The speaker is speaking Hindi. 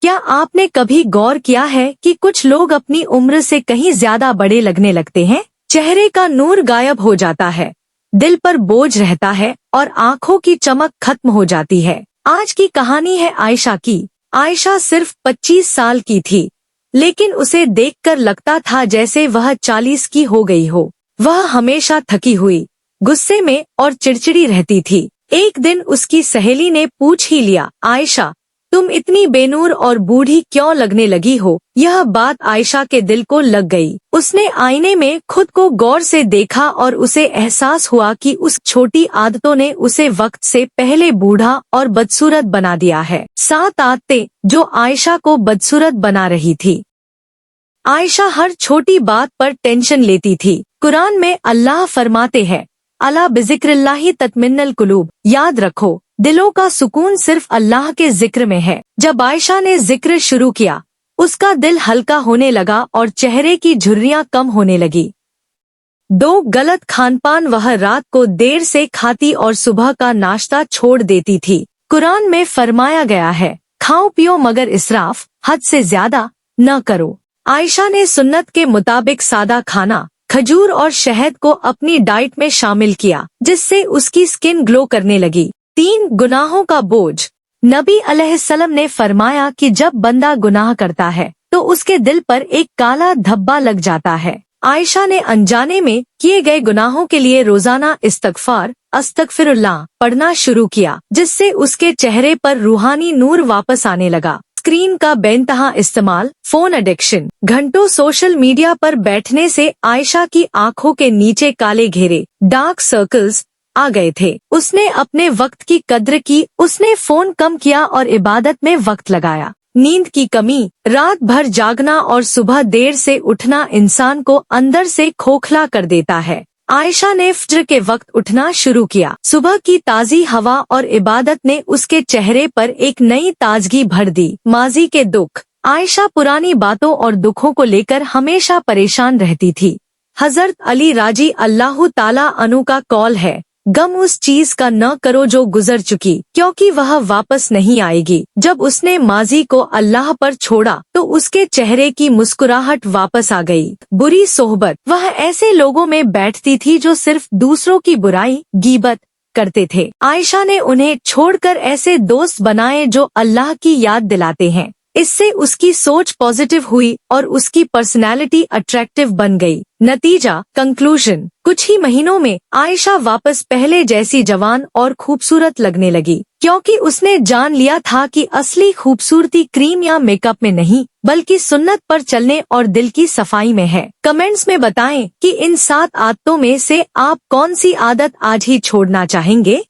क्या आपने कभी गौर किया है कि कुछ लोग अपनी उम्र से कहीं ज्यादा बड़े लगने लगते हैं? चेहरे का नूर गायब हो जाता है, दिल पर बोझ रहता है और आंखों की चमक खत्म हो जाती है। आज की कहानी है आयशा की। आयशा सिर्फ 25 साल की थी, लेकिन उसे देखकर लगता था जैसे वह 40 की हो गई हो। वह हमेशा थकी हुई, गुस्से में और चिड़चिड़ी रहती थी। एक दिन उसकी सहेली ने पूछ ही लिया, आयशा, तुम इतनी बेनूर और बूढ़ी क्यों लगने लगी हो? यह बात आयशा के दिल को लग गई। उसने आईने में खुद को गौर से देखा और उसे एहसास हुआ कि उस छोटी आदतों ने उसे वक्त से पहले बूढ़ा और बदसूरत बना दिया है। 7 आदतें जो आयशा को बदसूरत बना रही थी। आयशा हर छोटी बात पर टेंशन लेती थी। कुरान में अल्लाह फरमाते हैं, अला बिज़िक्रिल्लाहि तत्मिन्नुल कुलूब, याद रखो दिलों का सुकून सिर्फ अल्लाह के जिक्र में है। जब आयशा ने जिक्र शुरू किया, उसका दिल हल्का होने लगा और चेहरे की झुर्रियां कम होने लगी। 2 गलत खानपान, वह रात को देर से खाती और सुबह का नाश्ता छोड़ देती थी। कुरान में फरमाया गया है, खाओ पियो मगर इसराफ, हद से ज्यादा न करो। आयशा ने सुन्नत के मुताबिक सादा खाना, खजूर और शहद को अपनी डाइट में शामिल किया, जिससे उसकी स्किन ग्लो करने लगी। 3 गुनाहों का बोझ। नबी अलैहिस्सलाम ने फरमाया कि जब बंदा गुनाह करता है तो उसके दिल पर एक काला धब्बा लग जाता है। आयशा ने अनजाने में किए गए गुनाहों के लिए रोजाना इस्तगफार, अस्तगफिरुल्लाह पढ़ना शुरू किया, जिससे उसके चेहरे पर रूहानी नूर वापस आने लगा। स्क्रीन का बेइंतहा इस्तेमाल, फोन एडिक्शन। घंटों सोशल मीडिया पर बैठने से आयशा की आंखों के नीचे काले घेरे, डार्क सर्कल्स आ गए थे। उसने अपने वक्त की कद्र की, उसने फोन कम किया और इबादत में वक्त लगाया। नींद की कमी, रात भर जागना और सुबह देर से उठना इंसान को अंदर से खोखला कर देता है। आयशा ने फज्र के वक्त उठना शुरू किया। सुबह की ताज़ी हवा और इबादत ने उसके चेहरे पर एक नई ताजगी भर दी। माजी के दुख। आयशा पुरानी बातों और दुखों को लेकर हमेशा परेशान रहती थी। हजरत अली राजी अल्लाह ताला अन्हु का कौल है, गम उस चीज का न करो जो गुजर चुकी, क्योंकि वह वापस नहीं आएगी। जब उसने माजी को अल्लाह पर छोड़ा तो उसके चेहरे की मुस्कुराहट वापस आ गई। बुरी सोहबत। वह ऐसे लोगों में बैठती थी जो सिर्फ दूसरों की बुराई, गीबत करते थे। आयशा ने उन्हें छोड़कर ऐसे दोस्त बनाए जो अल्लाह की याद दिलाते हैं। इससे उसकी सोच पॉजिटिव हुई और उसकी पर्सनैलिटी अट्रैक्टिव बन गई। नतीजा, कंक्लूजन। कुछ ही महीनों में आयशा वापस पहले जैसी जवान और खूबसूरत लगने लगी, क्योंकि उसने जान लिया था कि असली खूबसूरती क्रीम या मेकअप में नहीं, बल्कि सुन्नत पर चलने और दिल की सफाई में है। कमेंट्स में बताएं कि इन 7 आदतों में से आप कौन सी आदत आज ही छोड़ना चाहेंगे।